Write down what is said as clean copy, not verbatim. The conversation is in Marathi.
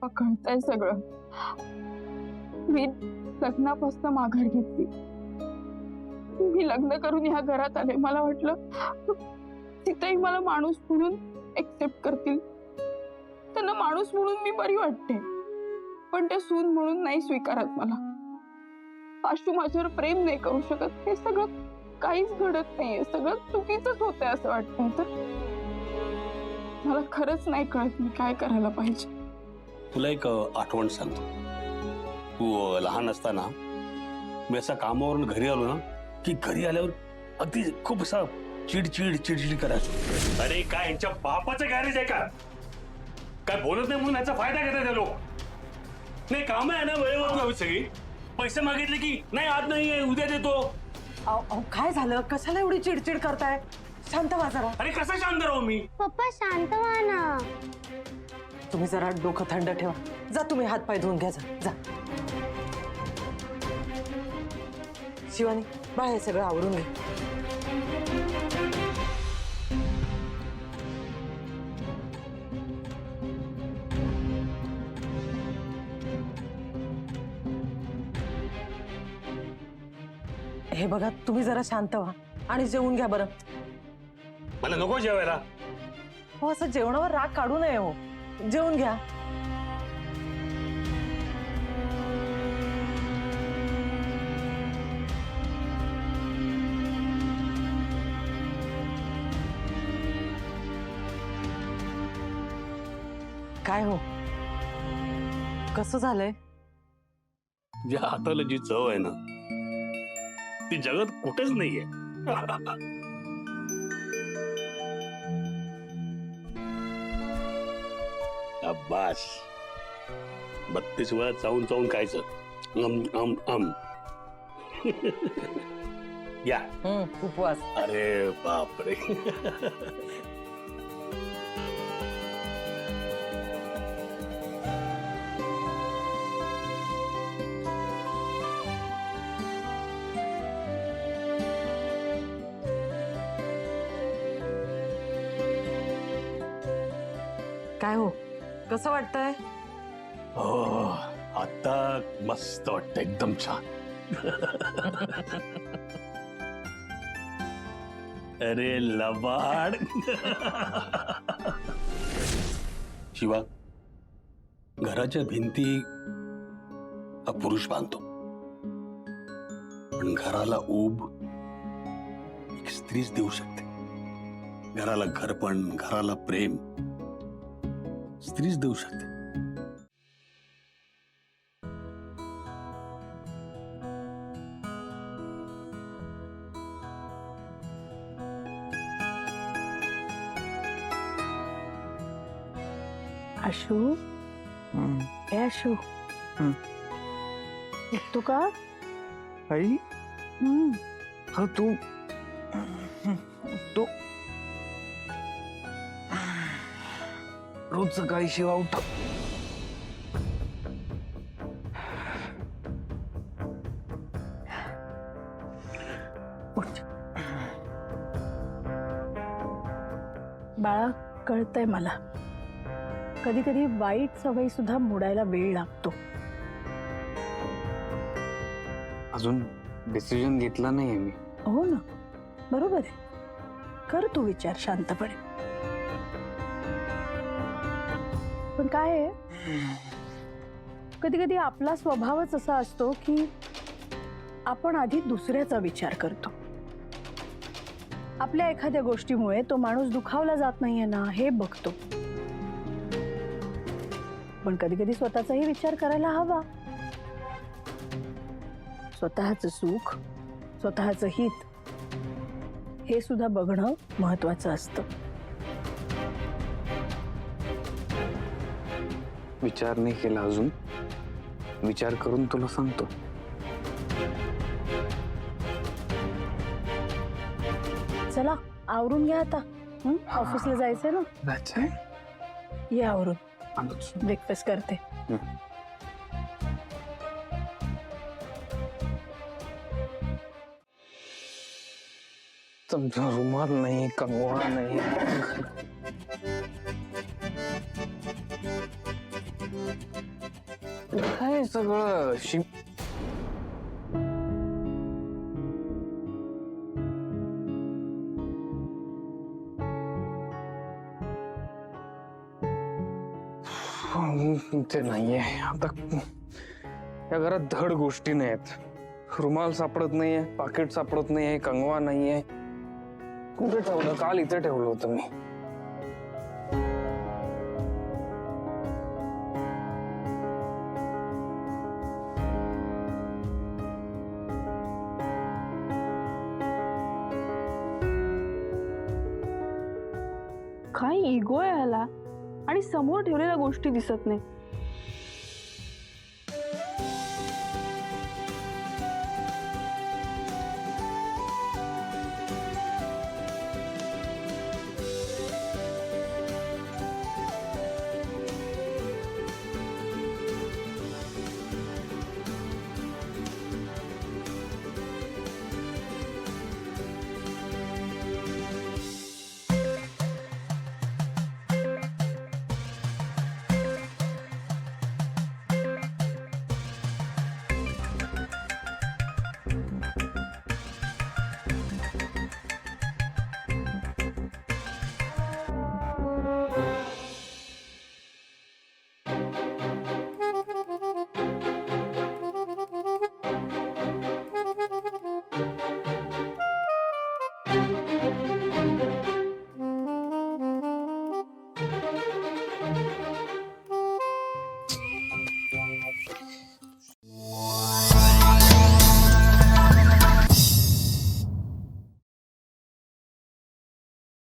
पप्पा कळतंय सगळं. मी लग्नापासून माघार घेतली. मी लग्न करून ह्या घरात आले. मला वाटलं तिथेही मला माणूस म्हणून एक्सेप्ट करतील, त्यांना माणूस म्हणून मी बरी वाटते, पण ते सून म्हणून नाही स्वीकारत मला. आशू माझ्यावर प्रेम नाही करू शकत. हे सगळं काहीच घडत नाहीये, सगळं चुकीचंच होतंय असं वाटतंय. तर मला खरंच नाही कळत मी काय करायला पाहिजे. तुला एक आठवण सांगतो. तू लहान असताना मी असा कामावरून घरी आलो ना की घरी आल्यावर अगदी खूप असा चिडचिड चिडचिड करायचो. अरे काय यांच्या बापाचं गॅरेज आहे का? काय बोलत नाही म्हणून याचा फायदा घेतात ते लोक. नाही काम आहे ना वेळेवर हवी सगळी. पैसे मागितले की नाही आज नाही उद्या देतो. काय झालं? कशाला एवढी चिडचिड करताय? शांत व्हा जरा. अरे कसं शांत राहू मी? पप्पा शांत व्हा ना. तुम्ही जरा डोकं थंड ठेवा. जा तुम्ही हात पाय धुवून घ्या. जा शिवानी, बाळा हे सगळं आवरून घे. हे बघा, तुम्ही जरा शांत व्हा आणि जेवून घ्या बरं. मला नको जेवायला. हो, असं जेवणावर राग काढू नये. हो, जेवून घ्या. काय हो, कसं झालंय? ज्या हाताला जी चव आहे ना ती जगात कुठेच नाहीये. अब्बास 32 वेळा चावून चावून खायचं. या उपवास. अरे बापरे. काय हो, कसं वाटतंय? हो आता मस्त वाटतं, एकदम छान. अरे लबाड. शिवा, घराच्या भिंती हा पुरुष बांधतो, पण घराला ऊब एक स्त्रीच देऊ शकते. घराला घरपण, घराला प्रेम स्त्रीच देऊ शकते. आशू, ए आशू, उठतो का? आई हा तू तो रोज सकाळी शिवा उठा. बाळा, कळतंय मला, कधी कधी वाईट सवयी सुद्धा मोडायला वेळ लागतो. अजून डिसिजन घेतला नाहीये मी. हो ना, बरोबर आहे. कर तू विचार शांतपणे. पण काय आहे, कधी कधी आपला स्वभावच असा असतो की आपण आधी दुसऱ्याचा विचार करतो. आपल्या एखाद्या गोष्टीमुळे तो माणूस दुखावला जात नाहीये ना हे बघतो. पण कधी कधी स्वतःचाही विचार करायला हवा. स्वतःचं सुख, स्वतःचं हित हे सुद्धा बघणं महत्वाचं असतं. विचार नाही केला अजून. विचार करून तुला सांगतो. चला आवरून घ्या आता. ऑफिसला जायचंय ना. जायचंय. ये आवरून, आलोच. ब्रेकफास्ट करते. तुमचा रुमाल नाही, कंगवा नाही. सगळं ते नाहीये आता. या घरात धड गोष्टी नाहीत. रुमाल सापडत नाहीये, पाकिट सापडत नाहीये, कंगवा नाहीये. कुठे ठेवलं? काल इथे ठेवलं होतं मी. काय इगो आहे ह्याला आणि समोर ठेवलेल्या गोष्टी दिसत नाही.